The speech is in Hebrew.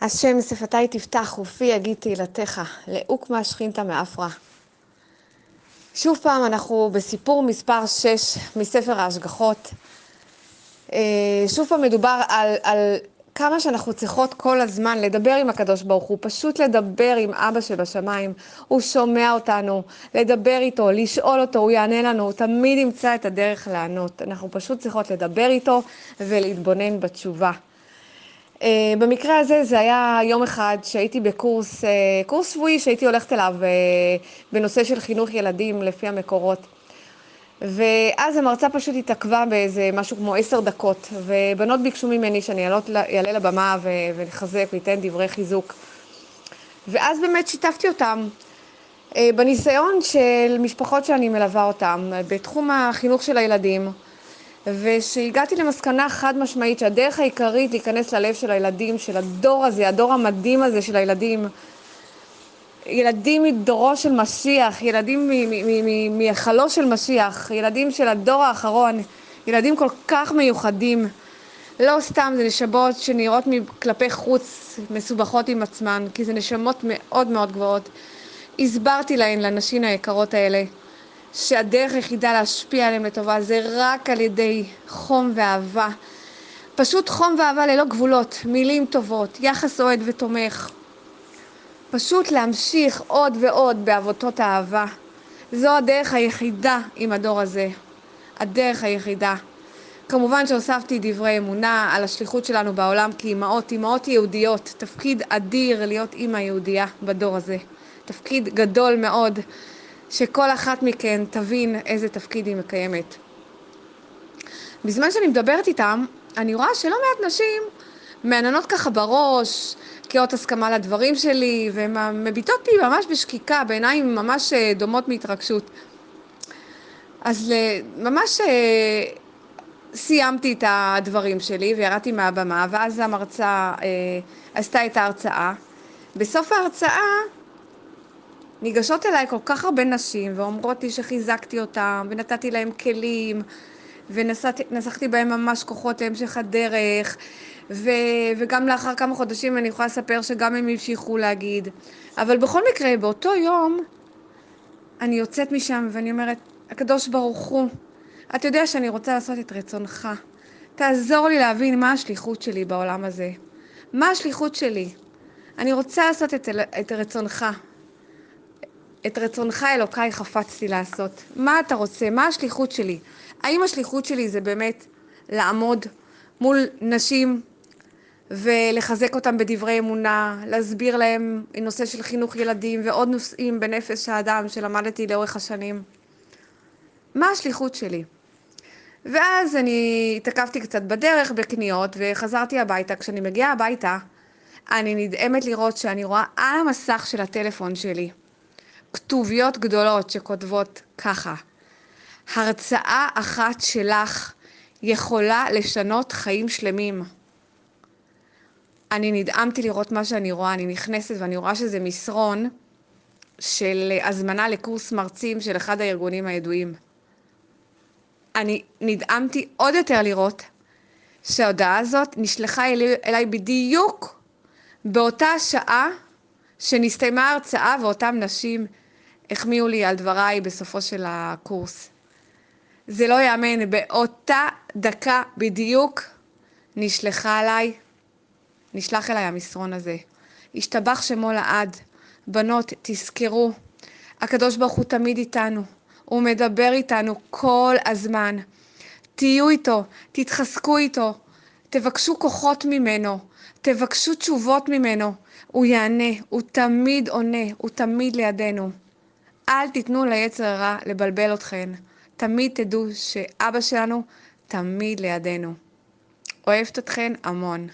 השם שפתי תפתח ופי יגיד תהילתך, לעוקמה שכינתה מאפרה. שוב פעם אנחנו בסיפור מספר 6 מספר ההשגחות. שוב פעם מדובר על כמה שאנחנו צריכות כל הזמן לדבר עם הקדוש ברוך הוא, פשוט לדבר עם אבא שבשמיים. הוא שומע אותנו, לדבר איתו, לשאול אותו, הוא יענה לנו, הוא תמיד ימצא את הדרך לענות. אנחנו פשוט צריכות לדבר איתו ולהתבונן בתשובה. במקרה הזה זה היה יום אחד שהייתי בקורס, קורס שבועי שהייתי הולכת אליו בנושא של חינוך ילדים לפי המקורות. ואז המרצה פשוט התעכבה באיזה משהו כמו 10 דקות, ובנות ביקשו ממני שאני אעלה לבמה ולחזק ויתן דברי חיזוק. ואז באמת שיתפתי אותם בניסיון של משפחות שאני מלווה אותם בתחום החינוך של הילדים, ושהגעתי למסקנה חד משמעית שהדרך העיקרית להיכנס ללב של הילדים, של הדור הזה, הדור המדהים הזה של הילדים, ילדים מדורו של משיח, ילדים מהיכלו של משיח, ילדים של הדור האחרון, ילדים כל כך מיוחדים. לא סתם, זה נשמות שנראות כלפי חוץ מסובכות עם עצמן, כי זה נשמות מאוד מאוד גבוהות. הסברתי להן, לנשים היקרות האלה, שהדרך היחידה להשפיע עליהם לטובה זה רק על ידי חום ואהבה. פשוט חום ואהבה ללא גבולות, מילים טובות, יחס אוהד ותומך. פשוט להמשיך עוד ועוד בעבותות האהבה. זו הדרך היחידה עם הדור הזה. הדרך היחידה. כמובן שהוספתי דברי אמונה על השליחות שלנו בעולם כאימהות, אימהות יהודיות. תפקיד אדיר להיות אימא יהודייה בדור הזה. תפקיד גדול מאוד. שכל אחת מכן תבין איזה תפקיד היא מקיימת. בזמן שאני מדברת איתם, אני רואה שלא מעט נשים מעננות ככה בראש, כאות הסכמה לדברים שלי, ומביטות בי ממש בשקיקה, בעיניים ממש דומות מהתרגשות. אז ממש סיימתי את הדברים שלי וירדתי מהבמה, ואז המרצה עשתה את ההרצאה. בסוף ההרצאה, ניגשות אליי כל כך הרבה נשים ואומרות לי שחיזקתי אותם ונתתי להם כלים ונסחתי בהם ממש כוחות להמשך הדרך, וגם לאחר כמה חודשים אני יכולה לספר שגם הם המשיכו להגיד. אבל בכל מקרה באותו יום אני יוצאת משם ואני אומרת, הקדוש ברוך הוא, אתה יודע שאני רוצה לעשות את רצונך, תעזור לי להבין מה השליחות שלי בעולם הזה, מה השליחות שלי. אני רוצה לעשות את רצונך. את רצונך אלוקיי חפצתי לעשות. מה אתה רוצה? מה השליחות שלי? האם השליחות שלי זה באמת לעמוד מול נשים ולחזק אותם בדברי אמונה, להסביר להם נושא של חינוך ילדים ועוד נושאים בנפש האדם שלמדתי לאורך השנים? מה השליחות שלי? ואז אני התעכבתי קצת בדרך בקניות וחזרתי הביתה. כשאני מגיעה הביתה, אני נדהמת לראות שאני רואה על המסך של הטלפון שלי כתוביות גדולות שכותבות ככה: הרצאה אחת שלך יכולה לשנות חיים שלמים. אני נדהמתי לראות מה שאני רואה, אני נכנסת ואני רואה שזה מסרון של הזמנה לקורס מרצים של אחד הארגונים הידועים. אני נדהמתי עוד יותר לראות שההודעה הזאת נשלחה אליי בדיוק באותה שעה שנסתיימה ההרצאה, ואותם נשים החמיאו לי על דבריי בסופו של הקורס. זה לא יאמן, באותה דקה בדיוק נשלח אליי המסרון הזה. השתבח שמו לעד. בנות, תזכרו, הקדוש ברוך הוא תמיד איתנו. הוא מדבר איתנו כל הזמן. תהיו איתו, תתחזקו איתו, תבקשו כוחות ממנו, תבקשו תשובות ממנו. הוא יענה, הוא תמיד עונה, הוא תמיד לידינו. אל תיתנו ליצר הרע לבלבל אתכן. תמיד תדעו שאבא שלנו תמיד לידינו. אוהבת אתכן המון.